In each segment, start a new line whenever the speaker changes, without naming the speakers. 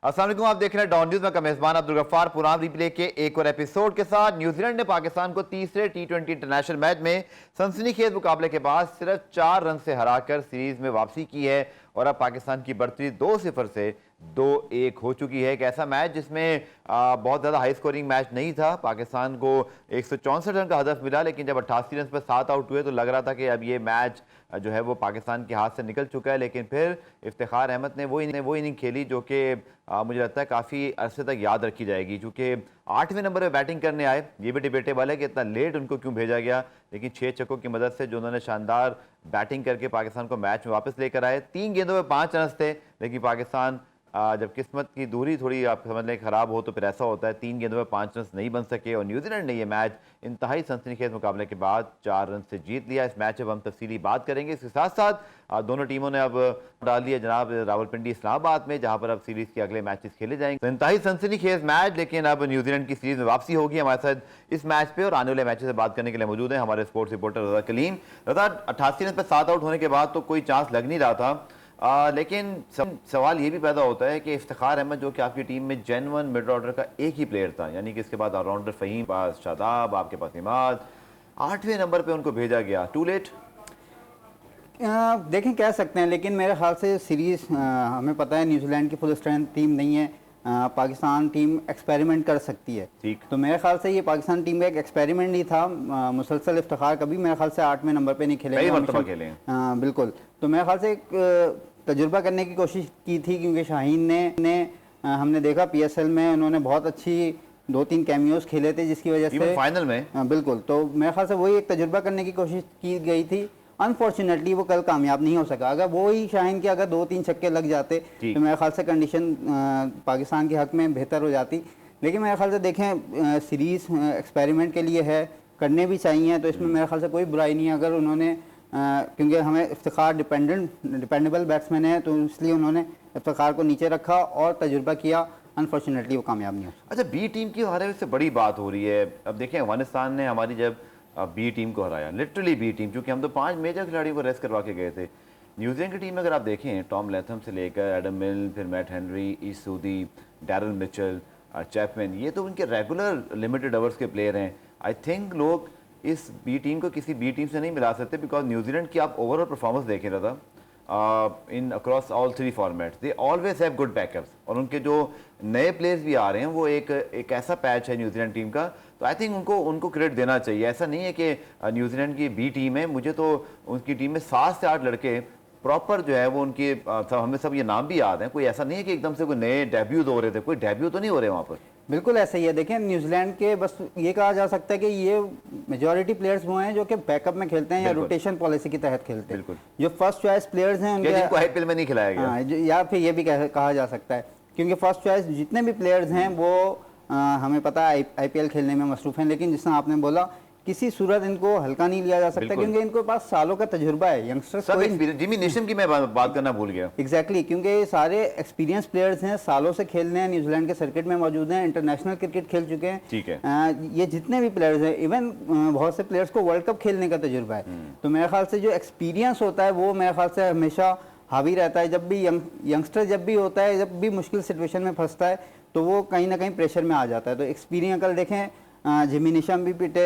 अस्सलाम वालेकुम, आप देख रहे हैं डॉन न्यूज में का मेजबान अब्दुल गफ्फार पुरान रिप्ले के एक और एपिसोड के साथ। न्यूजीलैंड ने पाकिस्तान को तीसरे T20 इंटरनेशनल मैच में सनसनीखेज मुकाबले के बाद सिर्फ 4 रन से हराकर सीरीज में वापसी की है और अब पाकिस्तान की बढ़ती 2-0 से 2-1 हो चुकी है। एक ऐसा मैच जिसमें बहुत ज़्यादा हाई स्कोरिंग मैच नहीं था। पाकिस्तान को 164 रन का हदफ मिला, लेकिन जब 88 रन पर 7 आउट हुए तो लग रहा था कि अब ये मैच जो है वो पाकिस्तान के हाथ से निकल चुका है। लेकिन फिर इफ्तिखार अहमद ने वो इनिंग खेली जो कि मुझे लगता है काफ़ी अरसे तक याद रखी जाएगी, क्योंकि 8वें नंबर पर बैटिंग करने आए। ये भी डिबेटेबल है कि इतना लेट उनको क्यों भेजा गया, लेकिन 6 छक्कों की मदद से जो उन्होंने शानदार बैटिंग करके पाकिस्तान को मैच में वापस लेकर आए। 3 गेंदों में 5 रन थे, लेकिन पाकिस्तान जब किस्मत की दूरी थोड़ी आप समझ लें खराब हो तो फिर ऐसा होता है। 3 गेंदों में 5 रन नहीं बन सके और न्यूजीलैंड ने यह मैच इंतहाई सनसनीखेज मुकाबले के बाद 4 रन से जीत लिया। इस मैच में हम तफसीली बात करेंगे। इसके साथ साथ दोनों टीमों ने अब डाल दिया जनाब रावलपिंडी इस्लामाबाद में, जहां पर अब सीरीज के अगले मैचेस खेले जाएंगे। तो इंतहाई सनसनीखेज मैच, लेकिन अब न्यूजीलैंड की सीरीज में वापसी होगी। हमारे साथ इस मैच पे और आने वाले मैचेस से बात करने के लिए मौजूद है हमारे स्पोर्ट्स रिपोर्टर रजा कलीम। रजा, 88 रन पर 7 आउट होने के बाद तो कोई चांस लग नहीं रहा था, लेकिन सवाल ये भी पैदा होता है कि इफ्तिखार अहमद जो कि आपकी टीम में जेन्युइन मिड ऑर्डर का एक ही प्लेयर था, यानी कि इसके बाद ऑलराउंडर फ़हीम, पास शादाब, आपके पास इमाद, 8वें नंबर पे उनको भेजा गया। टू लेट
देखें, कह सकते हैं, लेकिन मेरे ख्याल से सीरीज़ हमें पता है न्यूजीलैंड की फुल स्ट्रेंथ टीम नहीं है। पाकिस्तान टीम एक्सपेरिमेंट कर सकती है, ठीक। तो मेरे ख्याल से ये पाकिस्तान टीम का एक एक्सपेरिमेंट ही था। मुसलसल इफ्तिखार कभी मेरे ख्याल से 8वें नंबर पे नहीं खेले, बिल्कुल। तो मेरे ख्याल से एक तजुर्बा करने की कोशिश की थी, क्योंकि शाहीन ने हमने देखा PSL में उन्होंने बहुत अच्छी 2-3 कैमियोज खेले थे, जिसकी वजह से
फाइनल में
बिल्कुल। तो मेरे ख्याल से वही एक तजुर्बा करने की कोशिश की गई थी। अनफॉर्चुनेटली वो कल कामयाब नहीं हो सका। अगर वो ही शाहीन के अगर 2-3 छक्के लग जाते तो मेरे ख्याल से कंडीशन पाकिस्तान के हक में बेहतर हो जाती। लेकिन मेरे ख्याल से देखें, सीरीज़ एक्सपेरिमेंट के लिए है, करने भी चाहिए, तो इसमें मेरे ख्याल से कोई बुराई नहीं है अगर उन्होंने क्योंकि हमें इफ्तिखार डिपेंडेबल बैट्समैन है, तो इसलिए उन्होंने इफ्तिखार को नीचे रखा और तजुर्बा किया। अनफॉर्चुनेटली वो कामयाब नहीं हो।
अच्छा, बी टीम की हमारे से बड़ी बात हो रही है। अब देखें, अफगानिस्तान ने हमारी जब बी टीम को हराया, लिटरली बी टीम, क्योंकि हम तो 5 मेजर खिलाड़ियों को रेस्ट करवा के गए थे। न्यूजीलैंड की टीम में अगर आप देखें, टॉम लैथम से लेकर एडम मिल, फिर Matt Henry, Ish Sodhi, Daryl Mitchell, Chapman, ये तो उनके रेगुलर लिमिटेड ओवर्स के प्लेयर हैं। आई थिंक लोग इस बी टीम को किसी बी टीम से नहीं मिला सकते, बिकॉज न्यूजीलैंड की आप ओवरऑल परफॉर्मेंस देखें रहा था इन across all 3 formats, they always have good backups, और उनके जो नए प्लेयर्स भी आ रहे हैं वो एक ऐसा पैच है न्यूजीलैंड टीम का। तो आई थिंक उनको क्रेडिट देना चाहिए। ऐसा नहीं है कि न्यूजीलैंड की बी टीम है, मुझे तो उनकी टीम में 7 से 8 लड़के प्रॉपर जो है वो उनके हमें सब ये नाम भी याद हैं। कोई ऐसा नहीं है कि एकदम से कोई नए डेब्यूज हो रहे थे, कोई डेब्यू तो नहीं हो रहे वहाँ पर।
बिल्कुल ऐसा ही है। देखें, न्यूजीलैंड के बस ये कहा जा सकता है कि ये मेजॉरिटी प्लेयर्स वो हैं जो कि बैकअप में खेलते हैं या रोटेशन पॉलिसी के तहत खेलते हैं। जो फर्स्ट चॉइस प्लेयर्स हैं उनको
आईपीएल में नहीं खिलाया गया,
या फिर ये भी कहा जा सकता है, क्योंकि फर्स्ट चॉइस जितने भी प्लेयर्स हैं वो हमें पता है IPL खेलने में मसरूफ़ हैं। लेकिन जिस तरह आपने बोला, किसी सूरत इनको हल्का नहीं लिया जा सकता, क्योंकि इनके पास सालों का तजुर्बा है। यंगस्टर्स
जिमी नेशम की मैं बात करना भूल गया।
एग्जैक्टली, क्योंकि ये सारे एक्सपीरियंस प्लेयर्स हैं, सालों से खेल रहे हैं, न्यूजीलैंड के सर्किट में मौजूद हैं, इंटरनेशनल क्रिकेट खेल चुके हैं।
ठीक है,
ये जितने भी प्लेयर्स हैं, इवन बहुत से प्लेयर्स को वर्ल्ड कप खेलने का तजुर्बा है। तो मेरे ख्याल से जो एक्सपीरियंस होता है वो मेरे ख्याल से हमेशा हावी रहता है। जब भी यंगस्टर जब भी होता है, जब भी मुश्किल सिचुएशन में फंसता है, तो वो कहीं ना कहीं प्रेशर में आ जाता है। तो एक्सपीरियंस कल देखें, जिमी निशम भी पिटे,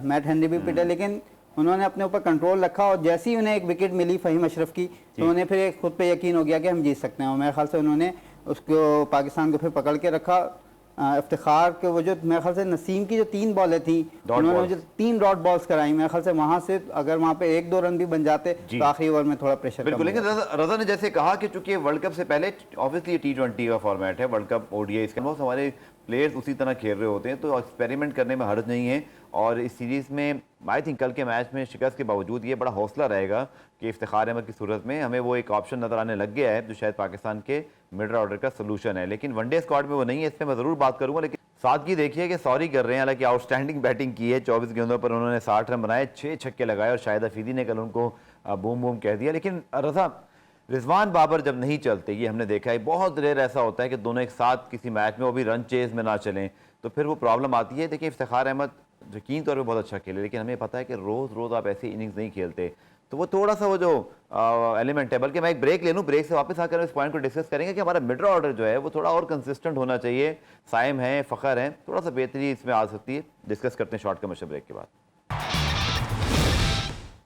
मैट हेनरी भी पिटे, लेकिन उन्होंने अपने ऊपर कंट्रोल रखा और जैसे ही उन्हें एक विकेट मिली फ़हीम अशरफ की, तो उन्हें फिर खुद पे यकीन हो गया कि हम जीत सकते हैं। और मेरे ख्याल से उन्होंने उसको पाकिस्तान को फिर पकड़ के रखा। इफ्तिखार के वो जो मेरे ख्याल से नसीम की जो 3 बॉलें थी, उन्होंने जो 3 डॉट बॉल्स कराई, मेरे ख्याल से वहां से अगर वहां पे 1-2 रन भी बन जाते तो आखिरी ओवर में थोड़ा प्रेशर।
बिल्कुल, लेकिन रजा ने जैसे कहा कि चूंकि वर्ल्ड कप से पहले ऑब्वियसली T20 का फॉर्मेट है, वर्ल्ड कप ODI, इसके बहुत हमारे प्लेयर्स उसी तरह खेल रहे होते हैं, तो एक्सपेरिमेंट करने में हर्ज नहीं है। और इस सीरीज़ में आई थिंक कल के मैच में शिकस्त के बावजूद ये बड़ा हौसला रहेगा कि इफ्तिखार अहमद की सूरत में हमें वो एक ऑप्शन नज़र आने लग गया है जो शायद पाकिस्तान के मिडल ऑर्डर का सोल्यूशन है। लेकिन वनडे स्क्वाड में वो नहीं है, इस पर मैं ज़रूर बात करूँगा। लेकिन सादगी देखिए कि सॉरी कर रहे हैं, हालांकि आउटस्टैंडिंग बैटिंग की है। 24 गेंदों पर उन्होंने 60 रन बनाए, 6 छक्के लगाए और शाहिद अफरीदी ने कल उनको बूम बूम कह दिया। लेकिन रजा, रिजवान बाबर जब नहीं चलते, ये हमने देखा है, बहुत रेयर ऐसा होता है कि दोनों एक साथ किसी मैच में वो भी रन चेज में ना चलें, तो फिर वो प्रॉब्लम आती है। देखिए, इफ्तिखार अहमद यकीन तौर पर बहुत अच्छा खेले, लेकिन हमें पता है कि रोज़ रोज़ आप ऐसी इनिंग्स नहीं खेलते। तो वो थोड़ा सा वो जो एलिमेंट है, बल्कि मैं एक ब्रेक ले लूँ, ब्रेक से वापस आकर इस पॉइंट को डिस्कस करेंगे कि हमारा मिडल ऑर्डर जो है वो थोड़ा और कंसिस्टेंट होना चाहिए। साइम है, फ़खर है, थोड़ा सा बेहतरी इसमें आ सकती है। डिस्कस करते हैं शॉर्ट कमर्शियल ब्रेक के बाद।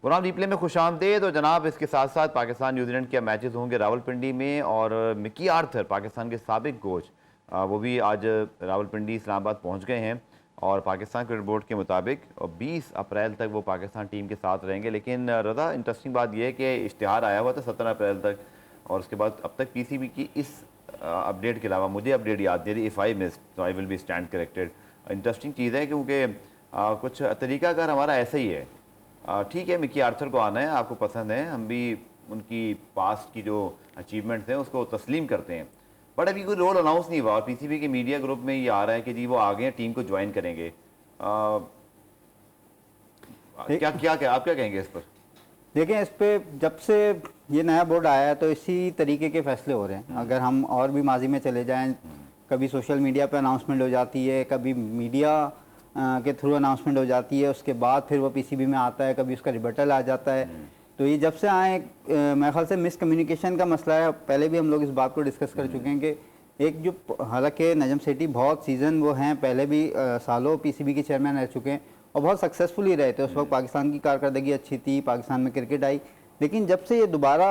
प्रोग्राम रिप्ले में खुशामदीद। और जनाब इसके साथ साथ पाकिस्तान न्यूजीलैंड के मैचेस होंगे रावलपिंडी में, और मिकी आर्थर पाकिस्तान के साबिक कोच वो भी आज रावलपिंडी इस्लामाबाद पहुंच गए हैं, और पाकिस्तान क्रिकेट बोर्ड के मुताबिक 20 अप्रैल तक वो पाकिस्तान टीम के साथ रहेंगे। लेकिन रज़ा, इंटरेस्टिंग बात यह है कि इश्तिहार आया हुआ था 17 अप्रैल तक, और उसके बाद अब तक पीसीबी की इस अपडेट के अलावा मुझे अपडेट याद नहीं रही। इफ़ आई मिस तो I will be stand corrected. Interesting चीज़ है क्योंकि कुछ तरीकाकार हमारा ऐसा ही है। ठीक है, मिकी आर्थर को आना है, आपको पसंद है, हम भी उनकी पास्ट की जो अचीवमेंट्स हैं उसको तस्लीम करते हैं, बट अभी कोई रोल अनाउंस नहीं हुआ। और पीसीबी के मीडिया ग्रुप में ये आ रहा है कि जी वो आ गए हैं, टीम को ज्वाइन करेंगे। क्या क्या क्या आप क्या कहेंगे इस पर?
देखें, इस पे जब से ये नया बोर्ड आया है तो इसी तरीके के फैसले हो रहे हैं। अगर हम और भी माजी में चले जाएं, कभी सोशल मीडिया पे अनाउंसमेंट हो जाती है, कभी मीडिया के थ्रू अनाउंसमेंट हो जाती है, उसके बाद फिर वो पीसीबी में आता है, कभी उसका रिबटल आ जाता है। तो ये जब से आए मेरे ख्याल से मिसकम्युनिकेशन का मसला है। पहले भी हम लोग इस बात को डिस्कस कर चुके हैं कि एक जो, हालांकि नजम सेठी बहुत सीज़न वो हैं, पहले भी सालों पीसीबी के चेयरमैन रह चुके हैं और बहुत सक्सेसफुली रहे थे। उस वक्त पाकिस्तान की कारकर्दगी अच्छी थी, पाकिस्तान में क्रिकेट आई। लेकिन जब से ये दोबारा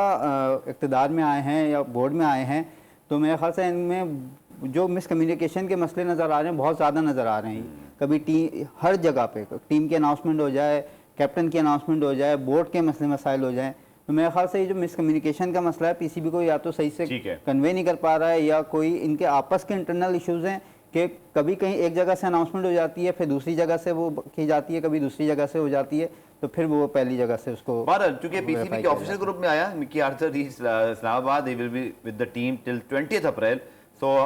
इक़्तिदार में आए हैं या बोर्ड में आए हैं, तो मेरे ख्याल से इनमें जो मिसकम्युनिकेशन के मसले नज़र आ रहे हैं बहुत ज़्यादा नज़र आ रहे हैं। कभी हर जगह पे टीम की अनाउंसमेंट हो जाए, कैप्टन की अनाउंसमेंट हो जाए, बोर्ड के मसले मसाइल हो जाए, तो मेरे ख्याल से ये जो मिसकम्युनिकेशन का मसला है, पीसीबी को या तो सही से कन्वे नहीं कर पा रहा है, या कोई इनके आपस के इंटरनल इश्यूज़ हैं कि कभी कहीं एक जगह से अनाउंसमेंट हो जाती है, फिर दूसरी जगह से वो की जाती है, कभी दूसरी जगह से हो जाती है, तो फिर वो पहली जगह से उसको।
चूंकि पीसीबी के ऑफिशियल ग्रुप में आया Mickey Arthur Islamabad, he will be with the team till 20 अप्रैल। सो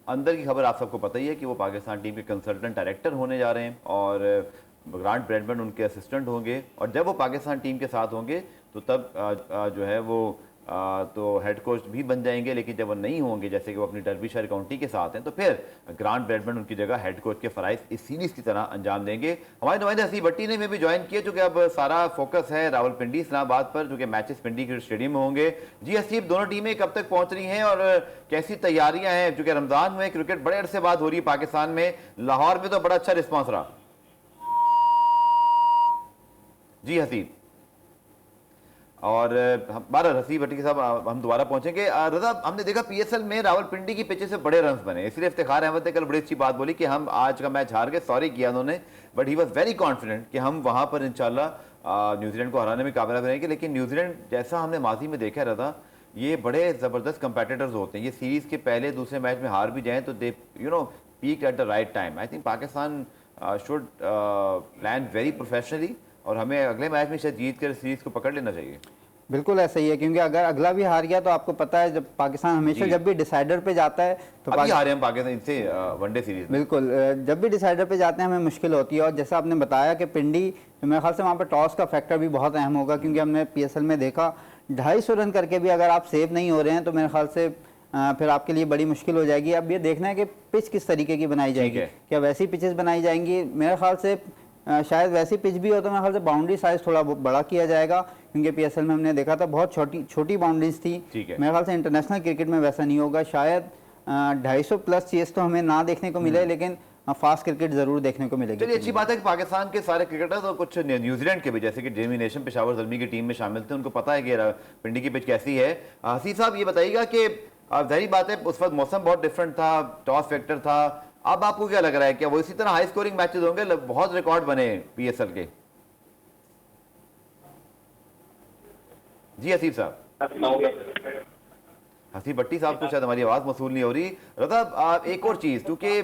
अंदर की खबर आप सबको पता ही है कि वो पाकिस्तान टीम के कंसल्टेंट डायरेक्टर होने जा रहे हैं, और ग्रांट ब्रैडमैन उनके असिस्टेंट होंगे। और जब वो पाकिस्तान टीम के साथ होंगे तो तब जो है वो तो हेड कोच भी बन जाएंगे। लेकिन जब वो नहीं होंगे, जैसे कि वो अपनी डर्बीशायर काउंटी के साथ हैं, तो फिर ग्रांट ब्रैडमैन उनकी जगह हेड कोच के फ़राइज़ इस सीरीज़ की तरह अंजाम देंगे। हमारे नुमाइंदे हसीब भट्टी ने भी ज्वाइन किया, चूँकि अब सारा फोकस है रावलपिंडी इस्लामाबाद पर, चूँकि मैचेस पिंडी क्रिकेट स्टेडियम में होंगे। जी हसीब, दोनों टीमें कब तक पहुँच रही हैं और कैसी तैयारियाँ हैं? चूँकि रमज़ान में क्रिकेट बड़े अरसे बाद हो रही है पाकिस्तान में, लाहौर में तो बड़ा अच्छा रिस्पॉन्स रहा। जी हसीब, और बारह हसीब भट्टी के साथ हम दोबारा पहुंचेंगे। रज़ा, हमने देखा पीएसएल में रावलपिंडी की पिचेस से बड़े रन बने, इसलिए इफ्तिखार अहमद ने कल बड़ी अच्छी बात बोली कि हम आज का मैच हार गए, सॉरी किया उन्होंने, but he was very confident कि हम वहां पर इंशाल्लाह न्यूजीलैंड को हराने में कामयाब रहेंगे। लेकिन न्यूजीलैंड जैसा हमने माजी में देखा रज़ा, ये बड़े ज़बरदस्त कंपेटिटर्स होते हैं। ये सीरीज़ के पहले दूसरे मैच में हार भी जाएँ तो they peak at the right time. I think Pakistan should land very professionally, और हमें अगले मैच में शायद जीत कर सीरीज को पकड़ लेना चाहिए।
बिल्कुल ऐसा ही है, क्योंकि अगर अगला भी हार गया तो आपको पता है जब पाकिस्तान हमेशा जब भी डिसाइडर पे जाता है तो
अभी हारे हम पाकिस्तान इनसे वनडे सीरीज।
बिल्कुल, जब भी डिसाइडर पे जाते हैं हमें मुश्किल होती है। और जैसा आपने बताया कि पिंडी, तो मेरे ख्याल से वहाँ पर टॉस का फैक्टर भी बहुत अहम होगा, क्योंकि हमने पीएसएल में देखा 250 रन करके भी अगर आप सेव नहीं हो रहे हैं तो मेरे ख्याल से फिर आपके लिए बड़ी मुश्किल हो जाएगी। अब ये देखना है कि पिच किस तरीके की बनाई जाएगी, क्या वैसी पिचेस बनाई जाएंगी। मेरे ख्याल से शायद वैसी पिच भी हो तो मेरे ख्याल से बाउंड्री साइज थोड़ा बड़ा किया जाएगा, क्योंकि पीएसएल में हमने देखा था बहुत छोटी बाउंड्रीज थी। मेरे ख्याल से इंटरनेशनल क्रिकेट में वैसा नहीं होगा। शायद 250 प्लस चेस तो हमें ना देखने को मिले, लेकिन फास्ट क्रिकेट जरूर देखने को मिलेगी।
चलिए, अच्छी बात है कि पाकिस्तान के सारे क्रिकेटर्स और कुछ न्यूजीलैंड के भी, जैसे कि जेमी नेशन पेशावर ज़ल्मी की टीम में शामिल थे, उनको पता है कि पिंडी की पिच कैसी है। हसीब साहब, ये बताइएगा कि जाहिर बात है उस वक्त मौसम बहुत डिफरेंट था, टॉस फैक्टर था, अब आपको क्या लग रहा है, क्या वो इसी तरह हाई स्कोरिंग मैचेस होंगे? बहुत रिकॉर्ड बने पीएसएल के। जी हसीब साहब, हसीब भट्टी साहब को शायद हमारी आवाज मसूल नहीं हो रही। रज़ा, एक और चीज, क्योंकि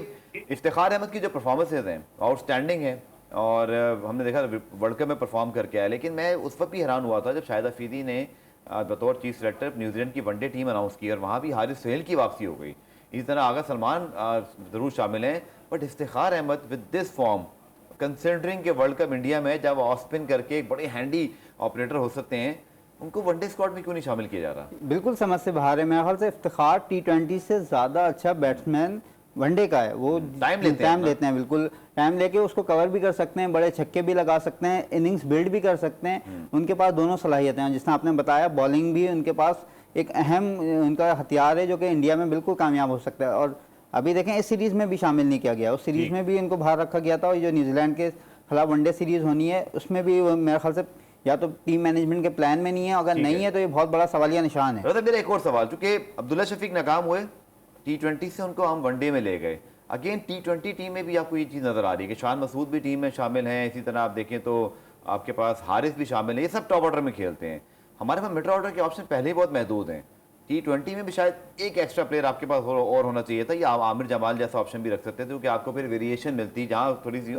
इफ्तिखार अहमद की जो परफॉर्मेंसेज हैं आउटस्टैंडिंग है, और हमने देखा वर्ल्ड कप में परफॉर्म करके आया, लेकिन मैं उस वक्त भी हैरान हुआ था जब शाहिद अफरीदी ने बतौर चीफ सेलेक्टर न्यूजीलैंड की वनडे टीम अनाउंस की, और वहाँ भी हारिस सोहेल की वापसी हो गई। इसी तरह आगा सलमान ज़रूर शामिल हैं, but Iftikhar Ahmed with this form, considering के वर्ल्ड कप इंडिया में जब ऑफ स्पिन करके एक बड़े हैंडी ऑपरेटर हो सकते हैं, उनको वनडे स्क्वाड में क्यों नहीं शामिल किया जा रहा?
बिल्कुल समझ से बाहर है। मेरे ख्याल से इफ्तिखार T20 से ज़्यादा अच्छा बैट्समैन वनडे का है, वो
टाइम लेते
लेते हैं, बिल्कुल टाइम लेके उसको कवर भी कर सकते हैं, बड़े छक्के भी लगा सकते हैं, इनिंग्स बिल्ड भी कर सकते हैं। उनके पास दोनों सलाहियतें हैं, जिसने आपने बताया बॉलिंग भी उनके पास एक अहम उनका हथियार है जो कि इंडिया में बिल्कुल कामयाब हो सकता है। और अभी देखें इस सीरीज़ में भी शामिल नहीं किया गया, उस सीरीज़ में भी इनको बाहर रखा गया था, और जो न्यूजीलैंड के खिलाफ वनडे सीरीज़ होनी है उसमें भी मेरे ख्याल से या तो टीम मैनेजमेंट के प्लान में नहीं है, अगर नहीं है तो ये बहुत बड़ा सवालिया निशान है।
मेरा एक और सवाल, चूंकि अब्दुल्ला शफीक नाकाम हुए T20 से, उनको हम वनडे में ले गए, अगेन T20 टीम में भी आपको ये चीज़ नज़र आ रही है कि शान मसूद भी टीम में शामिल हैं, इसी तरह आप देखें तो आपके पास हारिस भी शामिल है, ये सब टॉप ऑर्डर में खेलते हैं। हमारे पास मिडल ऑर्डर के ऑप्शन पहले ही बहुत महदूद हैं। T20 में भी शायद एक एक्स्ट्रा प्लेयर आपके पास और होना चाहिए था, या आमिर जमाल जैसा ऑप्शन भी रख सकते थे, क्योंकि आपको फिर वेरिएशन मिलती, जहाँ थोड़ी सी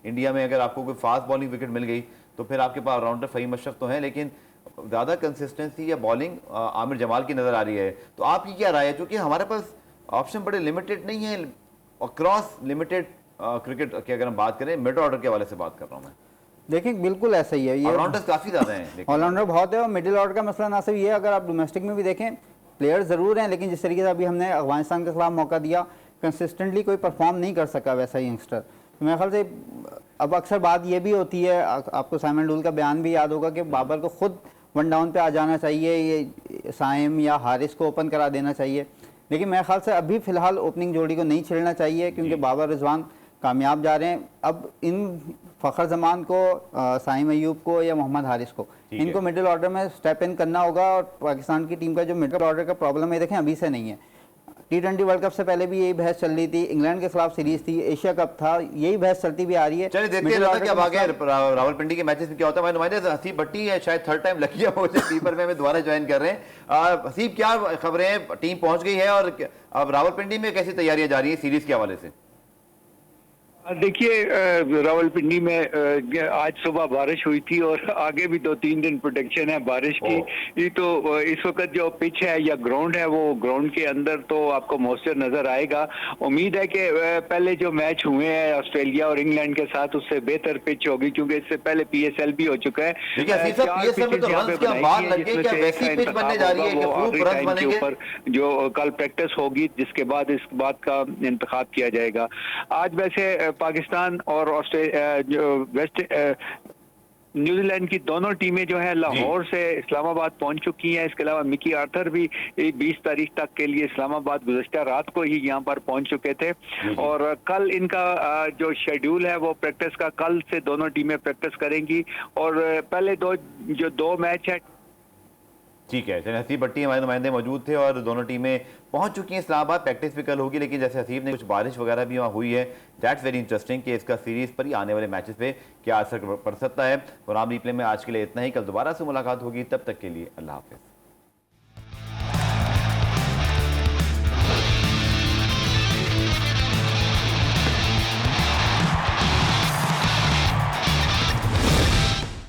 इंडिया में अगर आपको कोई फास्ट बॉलिंग विकेट मिल गई तो फिर आपके पास ऑलराउंडर फ़हीम अशरफ तो हैं, लेकिन ज़्यादा कंसिस्टेंसी या बॉलिंग आमिर जमाल की नज़र आ रही है। तो आपकी क्या राय है, क्योंकि हमारे पास ऑप्शन बड़े लिमिटेड नहीं है, और क्रॉस लिमिटेड क्रिकेट की अगर हम बात करें, मिड ऑर्डर के हवाले से बात कर रहा हूँ मैं।
देखिए बिल्कुल ऐसा ही है, ये
ऑलराउंडर्स काफ़ी ज़्यादा हैं,
ऑलराउंडर बहुत है, और मिडिल ऑर्डर का मसला ना सिर्फ ये है, अगर आप डोमेस्टिक में भी देखें प्लेयर ज़रूर हैं, लेकिन जिस तरीके से अभी हमने अफगानिस्तान के खिलाफ मौका दिया, कंसिस्टेंटली कोई परफॉर्म नहीं कर सका वैसा यंगस्टर। तो मेरे ख्याल से अब अक्सर बात ये भी होती है, आपको साइमन डूल का बयान भी याद होगा कि बाबर को खुद वन डाउन पे आ जाना चाहिए, ये साइम या हारिस को ओपन करा देना चाहिए, लेकिन मेरे ख्याल से अभी फ़िलहाल ओपनिंग जोड़ी को नहीं छेड़ना चाहिए, क्योंकि बाबर रिजवान कामयाब जा रहे हैं। अब इन फ़खर जमान को, साइम अयूब को या मोहम्मद हारिस को, इनको मिडिल ऑर्डर में स्टेप इन करना होगा। और पाकिस्तान की टीम का जो मिडिल ऑर्डर का प्रॉब्लम है, देखें अभी से नहीं है, T20 वर्ल्ड कप से पहले भी यही बहस चल रही थी, इंग्लैंड के खिलाफ सीरीज थी, एशिया कप था, यही बहस चलती भी आ रही है।
चलिए देखते हैं क्या आगे रावलपिंडी के मैचेस में क्या होता है। नुमाइंदे हसीब भट्टी है, शायद थर्ड टाइम लकी है मुझे टीपर में हमें दोबारा ज्वाइन कर रहे हैं। हसीब, क्या खबरें हैं, टीम पहुंच गई है, और अब रावलपिंडी में कैसी तैयारियां जा रही है सीरीज के हवाले से?
देखिए, रावलपिंडी में आज सुबह बारिश हुई थी, और आगे भी 2-3 दिन प्रोटेक्शन है बारिश की। ये तो इस वक्त जो पिच है या ग्राउंड है, वो ग्राउंड के अंदर तो आपको मॉइस्चर नजर आएगा। उम्मीद है कि पहले जो मैच हुए हैं ऑस्ट्रेलिया और इंग्लैंड के साथ, उससे बेहतर पिच होगी, क्योंकि इससे पहले PSL भी हो चुका है। जो कल प्रैक्टिस होगी, जिसके बाद इस बात का इंतखाब किया जाएगा। आज वैसे पाकिस्तान और वेस्ट न्यूजीलैंड की दोनों टीमें जो है लाहौर से इस्लामाबाद पहुंच चुकी हैं। इसके अलावा मिकी आर्थर भी 20 तारीख तक के लिए इस्लामाबाद गुज़श्ता रात को ही यहाँ पर पहुंच चुके थे, और कल इनका जो शेड्यूल है वो प्रैक्टिस का, कल से दोनों टीमें प्रैक्टिस करेंगी, और पहले दो मैच है।
ठीक है, चलिए, हसीब भट्टी हमारे नुमाइंदे मौजूद थे, और दोनों टीमें पहुंच चुकी हैं इस्लामाबाद। प्रैक्टिस भी कल होगी, लेकिन जैसे हसीब ने कुछ बारिश वगैरह भी वहाँ हुई है, दैट्स वेरी इंटरेस्टिंग कि इसका सीरीज पर ही आने वाले मैचेस पे क्या असर पड़ सकता है। प्रोग्राम रिप्ले में आज के लिए इतना ही, कल दोबारा से मुलाकात होगी, तब तक के लिए अल्लाह हाफिज़।